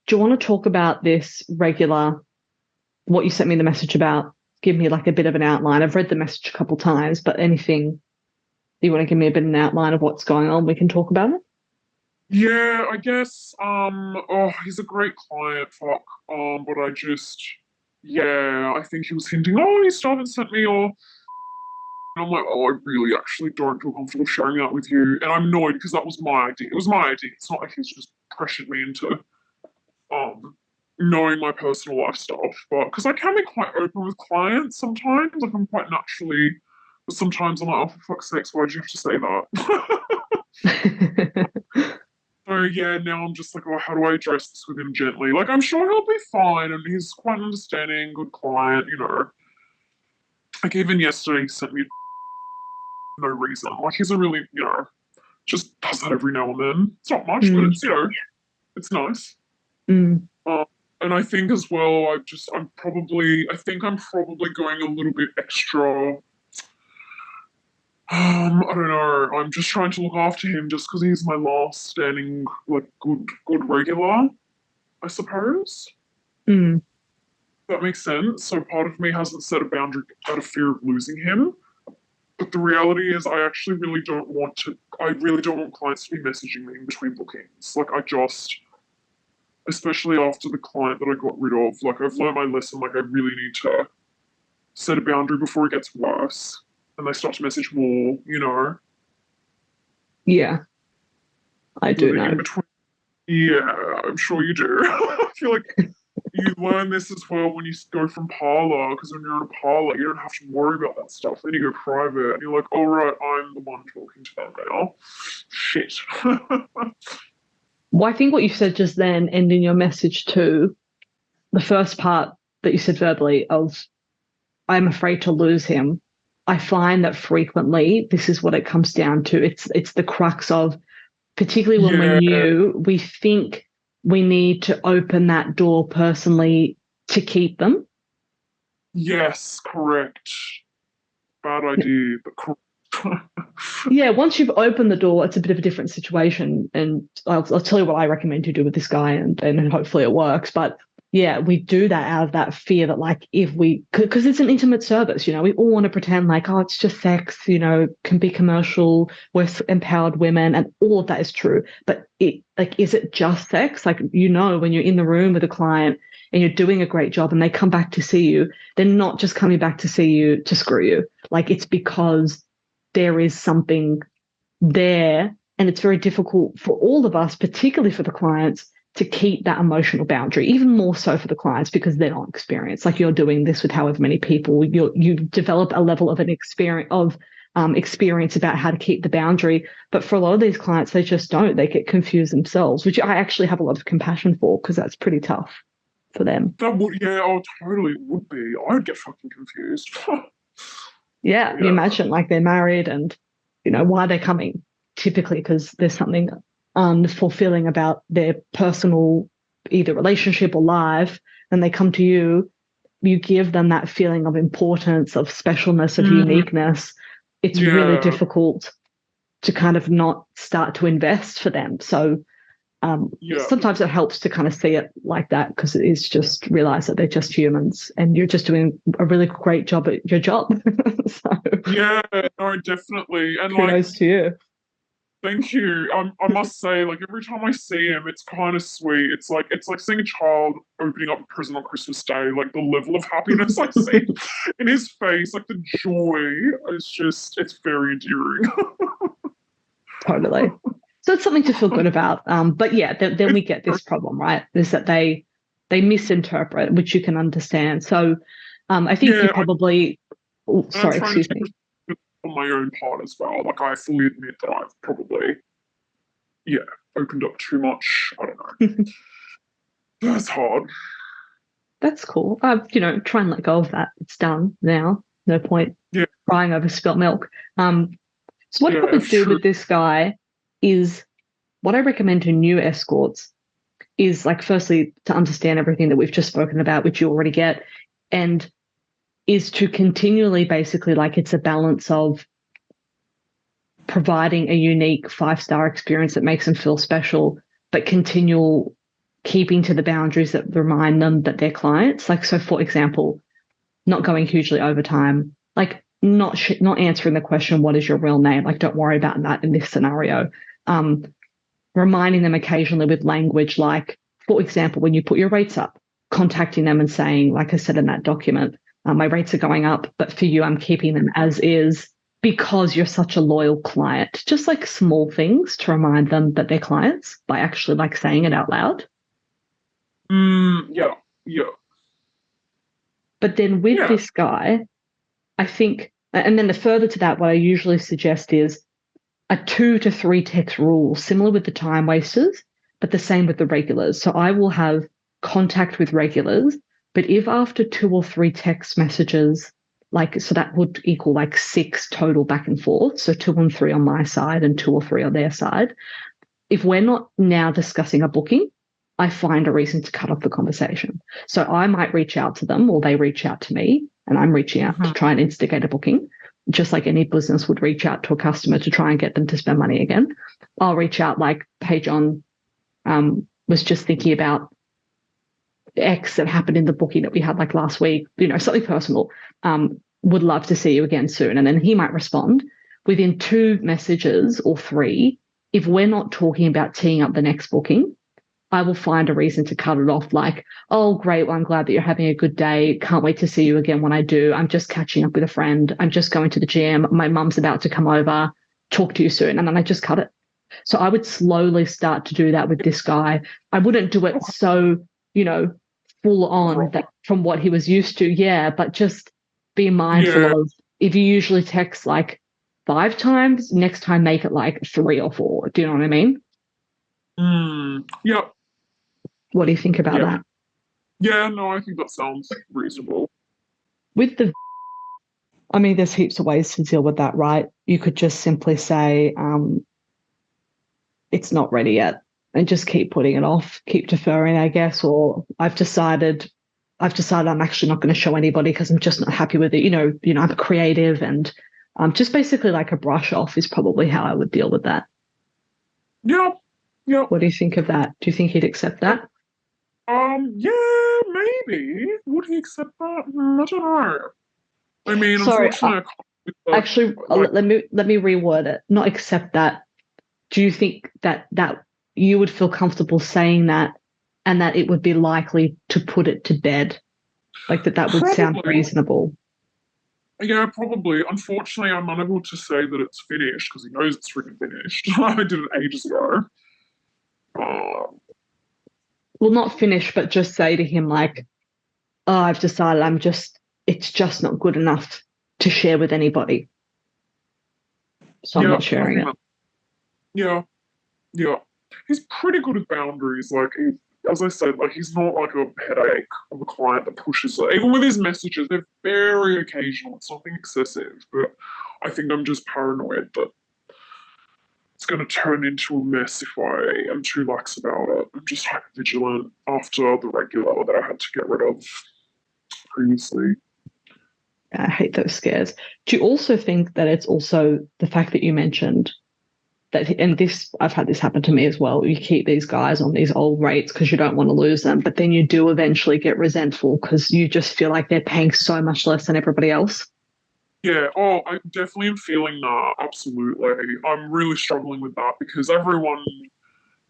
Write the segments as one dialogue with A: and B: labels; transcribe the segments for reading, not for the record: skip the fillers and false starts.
A: do you want to talk about this regular, what you sent me the message about? Give me like a bit of an outline. I've read the message a couple times, but anything you want to give me a bit of an outline of what's going on, we can talk about it.
B: Yeah, I guess, oh, he's a great client, fuck. But yeah, I think he was hinting, oh, you still haven't sent me your, and I'm like, oh, I really actually don't feel comfortable sharing that with you. And I'm annoyed because that was my idea. It was my idea. It's not like he's just pressured me into, um, knowing my personal life stuff. But, because I can be quite open with clients sometimes, like I'm quite naturally, but sometimes I'm like, oh, for fuck's sakes, why'd you have to say that? So yeah, now I'm just like, oh, how do I address this with him gently? Like, I'm sure he'll be fine, and he's quite an understanding, good client, you know. Like even yesterday, he sent me no reason. Like he's a really, you know, just does that every now and then. It's not much, but
A: Mm,
B: it's, you know, it's nice.
A: mm,
B: Um, and I think as well, I think I'm probably going a little bit extra. I don't know. I'm just trying to look after him just because he's my last standing, like, good regular, I suppose.
A: mm.
B: That makes sense. So part of me hasn't set a boundary out of fear of losing him. But the reality is I really don't want clients to be messaging me in between bookings. Like especially after the client that I got rid of, like I've learned my lesson, like I really need to set a boundary before it gets worse. And they start to message more, you know,
A: Yeah, I do
B: living in
A: know.
B: between. Yeah, I'm sure you do. I feel like you learn this as well when you go from parlor, because when you're in a parlor, you don't have to worry about that stuff. Then you go private, and you're like, "All right, I'm the one talking to them now." Shit.
A: Well, I think what you said just then, and in your message too, the first part that you said verbally of I'm afraid to lose him. I find that frequently this is what it comes down to. It's the crux of, particularly when we're
B: Yeah.
A: new, we think we need to open that door personally to keep them.
B: Yes. Correct. Bad idea, but correct.
A: Yeah, once you've opened the door, it's a bit of a different situation. And I'll tell you what I recommend you do with this guy, and hopefully it works. But yeah, we do that out of that fear that, like, if we, because it's an intimate service, you know, we all want to pretend like, oh, it's just sex, you know, can be commercial, we're empowered women, and all of that is true. But is it just sex? Like, you know, when you're in the room with a client and you're doing a great job and they come back to see you, they're not just coming back to see you to screw you. Like, it's because there is something there, and it's very difficult for all of us, particularly for the clients, to keep that emotional boundary, even more so for the clients because they're not experienced. Like, you're doing this with however many people, you develop a level of an experience about how to keep the boundary. But for a lot of these clients, they just don't. They get confused themselves, which I actually have a lot of compassion for, because that's pretty tough for them.
B: That would, yeah, oh, totally would be. I'd get fucking confused.
A: Yeah, you
B: Yeah.
A: imagine, like, they're married and, you know, why they're coming, typically because there's something unfulfilling about their personal either relationship or life, and they come to you, you give them that feeling of importance, of specialness, of
B: Mm,
A: uniqueness. It's really
B: yeah.
A: difficult to kind of not start to invest for them. So
B: Yeah.
A: sometimes it helps to kind of see it like that, because it is just realize that they're just humans and you're just doing a really great job at your job. So
B: Yeah. No, definitely. And like,
A: kudos to you.
B: thank you. I must say, like every time I see him, it's kind of sweet. It's like seeing a child opening up a present on Christmas Day. Like the level of happiness I see in his face, like the joy, it's very endearing.
A: Totally. So it's something to feel good about. But yeah, then
B: It's
A: we get this problem, right? Is that they misinterpret, which you can understand. So I think you
B: yeah,
A: probably, oh,
B: and I'm
A: sorry,
B: trying to
A: excuse
B: take
A: me.
B: it on my own part as well. Like I fully admit that I've probably, yeah, opened up too much. I don't know. That's hard.
A: That's cool. You know, try and let go of that. It's done now. No point
B: Yeah,
A: crying over spilt milk. So what I
B: yeah,
A: would do
B: true.
A: with this guy is, what I recommend to new escorts is, like, firstly, to understand everything that we've just spoken about, which you already get, and is to continually, basically, like, it's a balance of providing a unique 5-star experience that makes them feel special, but continual keeping to the boundaries that remind them that they're clients. Like, so for example, not going hugely overtime, like not answering the question, what is your real name? Like, don't worry about that in this scenario. Reminding them occasionally with language like, for example, when you put your rates up, contacting them and saying, like I said in that document, my rates are going up, but for you, I'm keeping them as is because you're such a loyal client. Just like small things to remind them that they're clients by actually like saying it out loud.
B: Yeah, yeah,
A: But then with
B: yeah.
A: this guy, I think, and then the further to that, what I usually suggest is a 2 to 3 text rule, similar with the time wasters, but the same with the regulars. So I will have contact with regulars, but if after 2 or 3 text messages, like, so that would equal like 6 total back and forth. So 2 and 3 on my side and 2 or 3 on their side. If we're not now discussing a booking, I find a reason to cut off the conversation. So I might reach out to them or they reach out to me and I'm reaching out to try and instigate a booking, just like any business would reach out to a customer to try and get them to spend money again. I'll reach out like, hey, John, was just thinking about X that happened in the booking that we had like last week, something personal. Would love to see you again soon. And then he might respond within 2 messages or 3. If we're not talking about teeing up the next booking, I will find a reason to cut it off like, oh, great. Well, I'm glad that you're having a good day. Can't wait to see you again when I do. I'm just catching up with a friend. I'm just going to the gym. My mum's about to come over. Talk to you soon. And then I just cut it. So I would slowly start to do that with this guy. I wouldn't do it so, full on that from what he was used to. Yeah. But just be mindful of if you usually text like 5 times, next time make it like 3 or 4. Do you know what I mean?
B: Yeah.
A: What do you think about that?
B: Yeah, no, I think that sounds reasonable.
A: With there's heaps of ways to deal with that, right? You could just simply say, it's not ready yet, and just keep putting it off, keep deferring, I guess, or I've decided I'm actually not going to show anybody because I'm just not happy with it. I'm creative, and just basically like a brush off is probably how I would deal with that.
B: Yeah. Yeah.
A: What do you think of that? Do you think he'd accept that?
B: Yeah, maybe. Would he accept that? I don't know. I mean,
A: Sorry,
B: unfortunately,
A: actually, let me reword it. Not accept that. Do you think that you would feel comfortable saying that, and that it would be likely to put it to bed, like that would sound reasonable?
B: Yeah, probably. Unfortunately, I'm unable to say that it's finished because he knows it's freaking finished. I did it ages ago.
A: Well, not finish, but just say to him like, oh, I've decided it's just not good enough to share with anybody. So I'm not sharing it.
B: Yeah. He's pretty good at boundaries. Like, as I said, like he's not like a headache of a client that pushes it. Even with his messages, they're very occasional. It's nothing excessive, but I think I'm just paranoid that it's going to turn into a mess if I am too lax about it. I'm just hyper vigilant after the regular that I had to get rid of previously.
A: I hate those scares. Do you also think that it's also the fact that you mentioned that, and this, I've had this happen to me as well, you keep these guys on these old rates because you don't want to lose them, but then you do eventually get resentful because you just feel like they're paying so much less than everybody else?
B: Yeah, I definitely am feeling that, absolutely. I'm really struggling with that because everyone,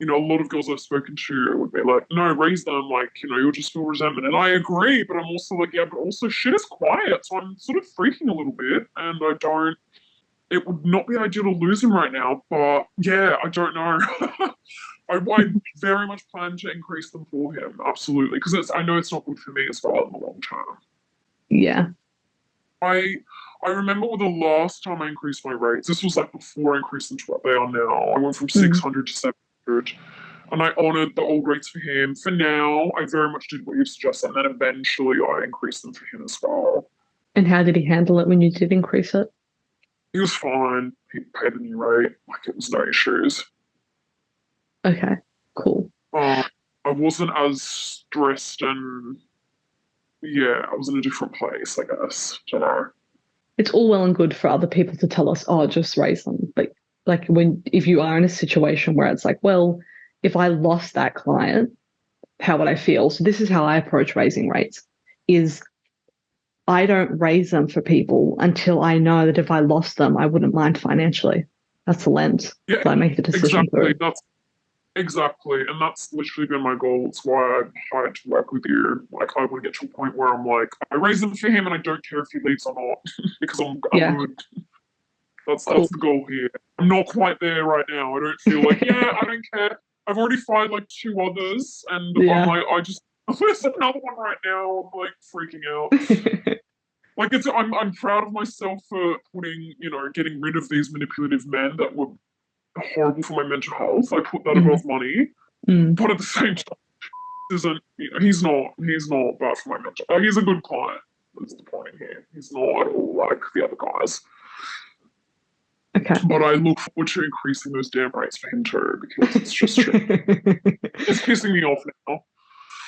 B: a lot of girls I've spoken to would be like, no, raise them, like, you'll just feel resentment. And I agree, but I'm also like, yeah, but also shit is quiet, so I'm sort of freaking a little bit, and it would not be ideal to lose him right now, but yeah, I don't know. I very much plan to increase them for him, absolutely, because I know it's not good for me as well in the long term.
A: Yeah.
B: I remember the last time I increased my rates, this was like before I increased them to what they are now. I went from 600 to 700, and I honoured the old rates for him. For now, I very much did what you suggested, and then eventually I increased them for him as well.
A: And how did he handle it when you did increase it?
B: He was fine. He paid the new rate. Like, it was no issues.
A: Okay, cool.
B: I wasn't as stressed, and yeah, I was in a different place, I guess. Don't know.
A: It's all well and good for other people to tell us, oh, just raise them. But like if you are in a situation where it's like, well, if I lost that client, how would I feel? So this is how I approach raising rates is I don't raise them for people until I know that if I lost them, I wouldn't mind financially. That's the lens
B: Yeah,
A: that I make the decision
B: exactly.
A: through.
B: That's exactly, and that's literally been my goal. It's why I'm hired to work with you. Like, I want to get to a point where I'm like, I raise them for him, and I don't care if he leaves or not, because I'm
A: Yeah,
B: good. That's
A: cool.
B: the goal here. I'm not quite there right now. I don't feel like, yeah, I don't care. I've already fired like 2 others, and I'm
A: Yeah.
B: like, there's another one right now. I'm like freaking out. Like, I'm proud of myself for getting rid of these manipulative men that were horrible for my mental health. I put that
A: Mm,
B: above money,
A: mm.
B: but at the same time, he's not bad for my mental. He's a good client. That's the point here. He's not at all like the other guys.
A: Okay.
B: But I look forward to increasing those damn rates for him too, because it's just it's pissing me off now.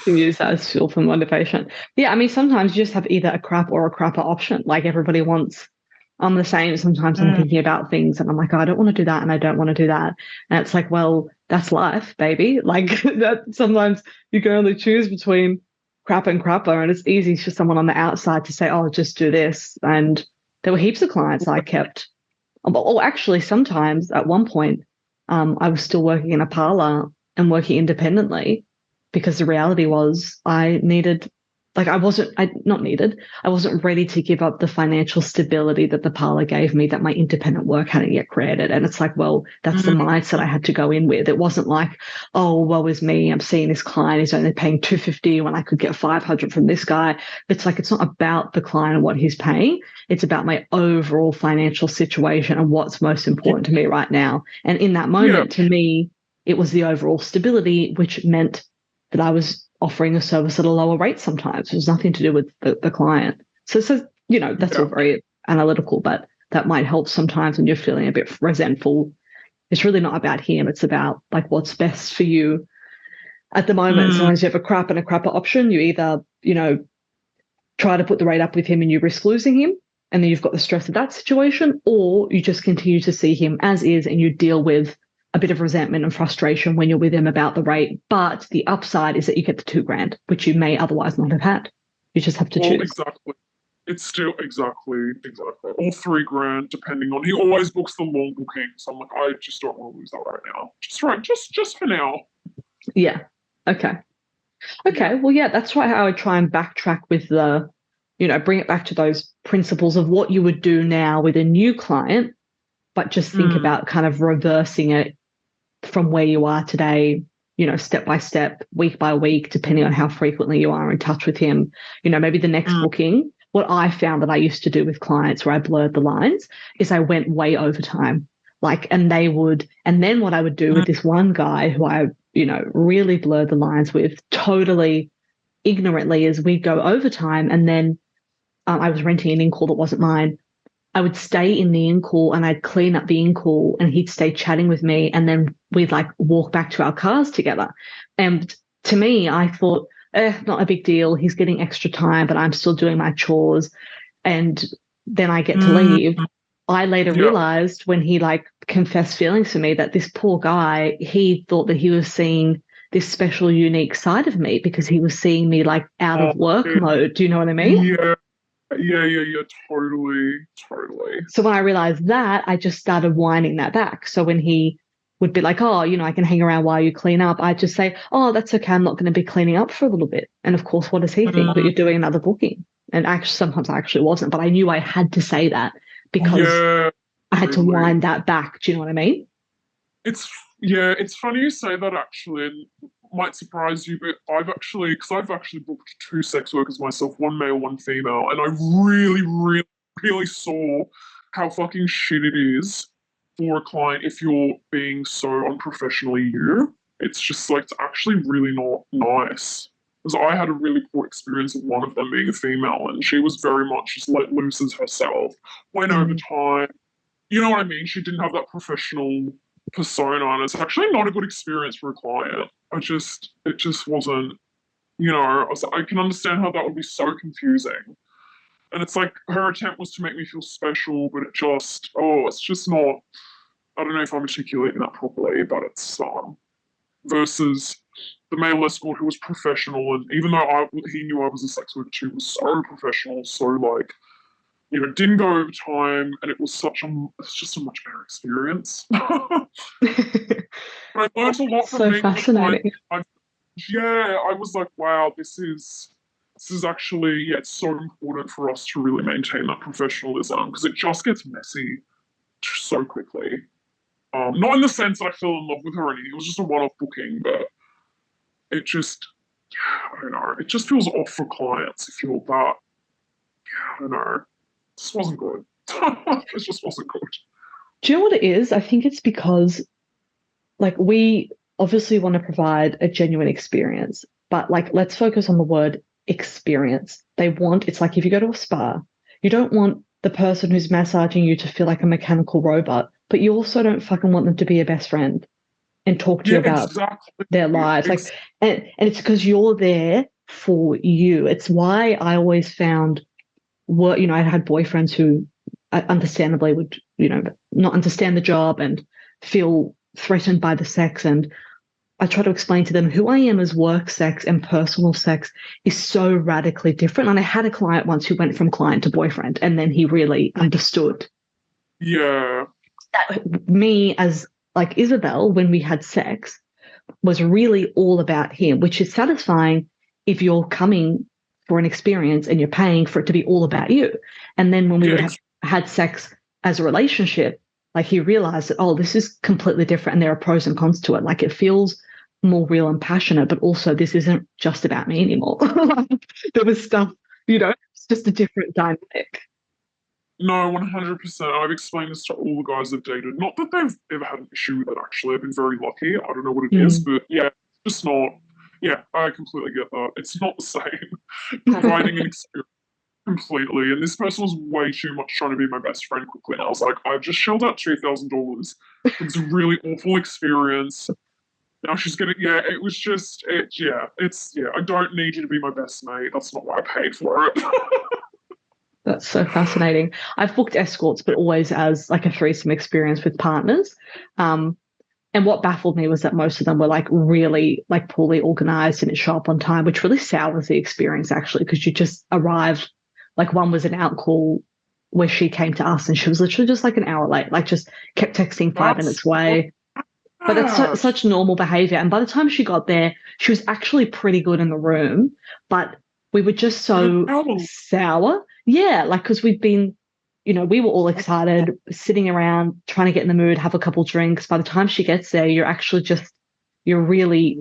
A: To use that as fuel for motivation. Yeah, I mean, sometimes you just have either a crap or a crapper option. Like everybody wants. I'm the same. Sometimes I'm
B: Mm,
A: thinking about things and I'm like, oh, I don't want to do that and I don't want to do that. And it's like, well, that's life, baby. Like that sometimes you can only choose between crap and crapper. And it's easy for someone on the outside to say, oh, just do this. And there were heaps of clients I kept. Or actually, sometimes at one point, I was still working in a parlor and working independently because the reality was I needed, like, I wasn't ready to give up the financial stability that the parlor gave me that my independent work hadn't yet created. And it's like, well, that's the
B: mm,
A: mindset I had to go in with. It wasn't like, oh, woe is me. I'm seeing this client. He's only paying 250 when I could get 500 from this guy. It's like, it's not about the client and what he's paying. It's about my overall financial situation and what's most important to me right now. And in that
B: yeah,
A: moment, to me, it was the overall stability, which meant that I was offering a service at a lower rate sometimes. It was nothing to do with the client. So, that's
B: yeah,
A: all very analytical, but that might help sometimes when you're feeling a bit resentful. It's really not about him. It's about like what's best for you at the moment.
B: mm,
A: Sometimes you have a crap and a crapper option. You either, try to put the rate up with him and you risk losing him, and then you've got the stress of that situation, or you just continue to see him as is and you deal with a bit of resentment and frustration when you're with him about the rate. But the upside is that you get the $2,000, which you may otherwise not have had. You just have to
B: well,
A: choose.
B: exactly. It's still exactly, or 3 grand, depending on. He always books the long booking, so I'm like, I just don't want to lose that right now. Just for now.
A: Yeah. Okay.
B: Yeah.
A: Okay. Well, yeah, that's right. How I try and backtrack with bring it back to those principles of what you would do now with a new client, but just think
B: Mm,
A: about kind of reversing it from where you are today, step by step, week by week, depending on how frequently you are in touch with him. Maybe the next
B: mm,
A: booking, what I found that I used to do with clients where I blurred the lines is I went way over time. And then what I would do
B: mm,
A: with this one guy who I, really blurred the lines with totally ignorantly is we'd go overtime and then I was renting an in-call that wasn't mine. I would stay in the in-call and I'd clean up the in-call and he'd stay chatting with me and then we'd like walk back to our cars together. And to me, I thought, not a big deal. He's getting extra time, but I'm still doing my chores. And then I get to
B: mm,
A: leave. I later
B: yeah.
A: realized when he like confessed feelings to me that this poor guy, he thought that he was seeing this special, unique side of me because he was seeing me like out
B: Oh,
A: of work
B: yeah.
A: mode. Do you know what I mean?
B: Yeah. Yeah. Totally. Totally.
A: So when I realized that, I just started winding that back. So when he would be like, oh, I can hang around while you clean up, I'd just say, oh, that's okay. I'm not going to be cleaning up for a little bit. And of course, what does he think? That
B: Mm,
A: you're doing another booking. And actually, sometimes I actually wasn't, but I knew I had to say that because
B: yeah.
A: I had to
B: Totally.
A: wind that back. Do you know what I mean?
B: It's yeah, it's funny you say that actually, and might surprise you, but because I've actually booked 2 sex workers myself, one male, one female, and I really, really, really saw how fucking shit it is for a client if you're being so unprofessionally you. It's just like, it's actually really not nice. Because I had a really poor experience with one of them being a female, and she was very much just let loose as herself, went over
A: Mm.
B: time. You know what I mean? She didn't have that professional persona, and it's actually not a good experience for a client. It just wasn't, I can understand how that would be so confusing. And it's like her attempt was to make me feel special, but it's just not, I don't know if I'm articulating that properly, but it's, versus the male escort who was professional, and even though he knew I was a sex worker too, was so professional, so like, didn't go over time, and it's just a much better experience. But I learned a lot from
A: So
B: meeting the client.
A: fascinating.
B: I was like, wow, this is actually, it's so important for us to really maintain that professionalism because it just gets messy so quickly. Not in the sense that I fell in love with her or anything. It was just a one-off booking, but it just, I don't know. It just feels off for clients if you're that. I don't know. This wasn't good. It just wasn't good.
A: Do you know what it is? I think it's because like we obviously want to provide a genuine experience, but like let's focus on the word experience. It's like if you go to a spa, you don't want the person who's massaging you to feel like a mechanical robot, but you also don't fucking want them to be your best friend and talk to you
B: Yeah,
A: about
B: exactly.
A: their lives. Like, and it's because you're there for you. It's why I always found work, I had boyfriends who understandably would, not understand the job and feel threatened by the sex. And I try to explain to them who I am as work sex and personal sex is so radically different. And I had a client once who went from client to boyfriend, and then he really understood
B: Yeah.
A: that me as like Isabel, when we had sex, was really all about him, which is satisfying if you're coming for an experience and you're paying for it to be all about you. And then when we would have had sex as a relationship, like he realized that, oh, this is completely different and there are pros and cons to it. Like it feels more real and passionate, but also this isn't just about me anymore. There was stuff, it's just a different dynamic.
B: No, 100%. I've explained this to all the guys I've dated. Not that they've ever had an issue with it, actually. I've been very lucky. I don't know what it is, but yeah, it's just not. Yeah, I completely get that. It's not the same. Providing an experience completely. And this person was way too much trying to be my best friend quickly. And I was like, I've just shelled out $2,000. It's a really awful experience. Now she's gonna, yeah, it was just, I don't need you to be my best mate. That's not why I paid for it.
A: That's so fascinating. I've booked escorts, but always as like a threesome experience with partners. And what baffled me was that most of them were like really like poorly organized, didn't show up on time, which really sours the experience actually, because you just arrived. Like one was an out call where she came to us and she was literally just like an hour late, like just kept texting 5 minutes away. But that's such normal behavior. And by the time she got there, she was actually pretty good in the room, but we were just so sour. Yeah, like because we'd been, we were all excited, sitting around, trying to get in the mood, have a couple drinks. By the time she gets there, you're really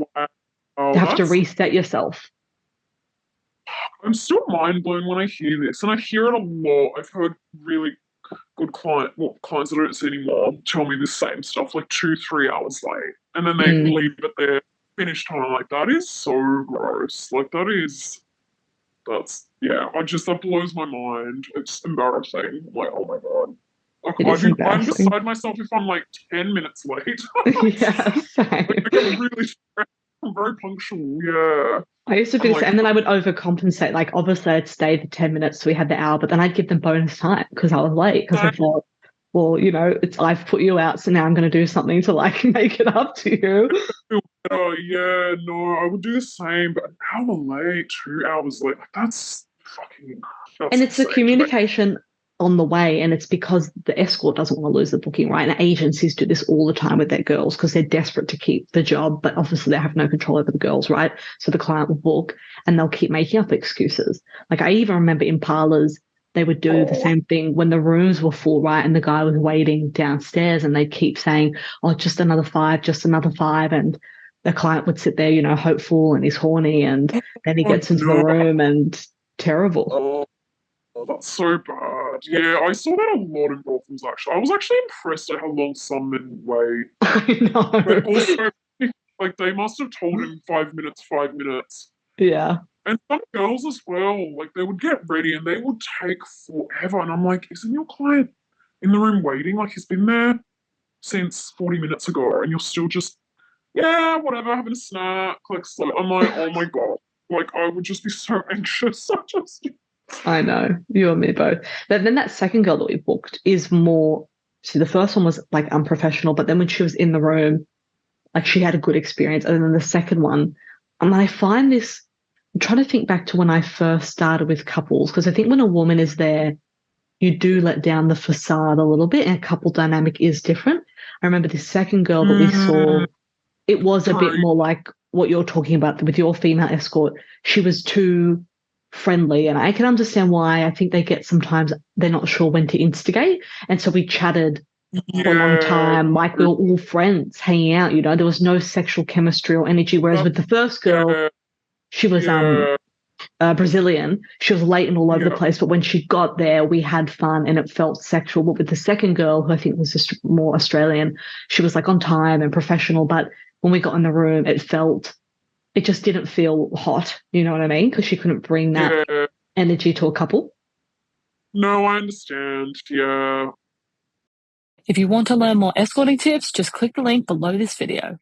A: have to reset yourself.
B: I'm still mind blown when I hear this, and I hear it a lot. I've heard really good clients that I don't see anymore tell me the same stuff, like 2-3 hours late, and then they leave at their finish time. Like that is so gross. Like that blows my mind. It's embarrassing. I'm like, oh my god. Like, I'm beside myself if I'm like 10 minutes late.
A: Yeah,
B: like, I'm really stressed. I'm very punctual. Yeah.
A: I used to be, and then I would overcompensate. Like, obviously, I'd stay the 10 minutes so we had the hour, but then I'd give them bonus time because I was late. Because I thought, well, I've put you out, so now I'm going to do something to like make it up to you.
B: Oh yeah, no, I would do the same, but an hour late, 2 hours late, like that's fucking.
A: And it's the communication on the way, and it's because the escort doesn't want to lose the booking, right? And agencies do this all the time with their girls because they're desperate to keep the job, but obviously they have no control over the girls, right? So the client will book and they'll keep making up excuses. Like I even remember in parlors, they would do the same thing when the rooms were full, right? And the guy was waiting downstairs and they'd keep saying, oh, just another 5, just another 5. And the client would sit there, hopeful and he's horny. And then he gets into the room and terrible.
B: Oh, that's so bad. Yeah, I saw that a lot in brothels, actually. I was actually impressed at how long some men wait.
A: I know.
B: But also, like, they must have told him 5 minutes, 5 minutes.
A: Yeah.
B: And some girls as well, like, they would get ready and they would take forever. And I'm like, isn't your client in the room waiting? Like, he's been there since 40 minutes ago and you're still just, yeah, whatever, having a snack. Like, so I'm like, oh my God. Like, I would just be so anxious.
A: I know, you and me both. But then that second girl that we booked is more, see, the first one was like unprofessional, but then when she was in the room, like she had a good experience. And then the second one, and I find this, I'm trying to think back to when I first started with couples, because I think when a woman is there, you do let down the facade a little bit, and a couple dynamic is different. I remember the second girl that we saw, it was a bit
B: True.
A: more like what you're talking about with your female escort. She was too friendly, and I can understand why. I think they get sometimes they're not sure when to instigate. And so we chatted for a long
B: Yeah.
A: time, like we were all friends hanging out, you know, there was no sexual chemistry or energy. Whereas with the first girl,
B: Yeah.
A: she was
B: Yeah.
A: Brazilian. She was late and all over the
B: Yeah.
A: place, but when she got there, we had fun and it felt sexual. But with the second girl, who I think was just more Australian, she was like on time and professional. But when we got in the room, it just didn't feel hot. You know what I mean? Because she couldn't bring that
B: Yeah.
A: energy to a couple.
B: No, I understand. Yeah.
C: If you want to learn more escorting tips, just click the link below this video.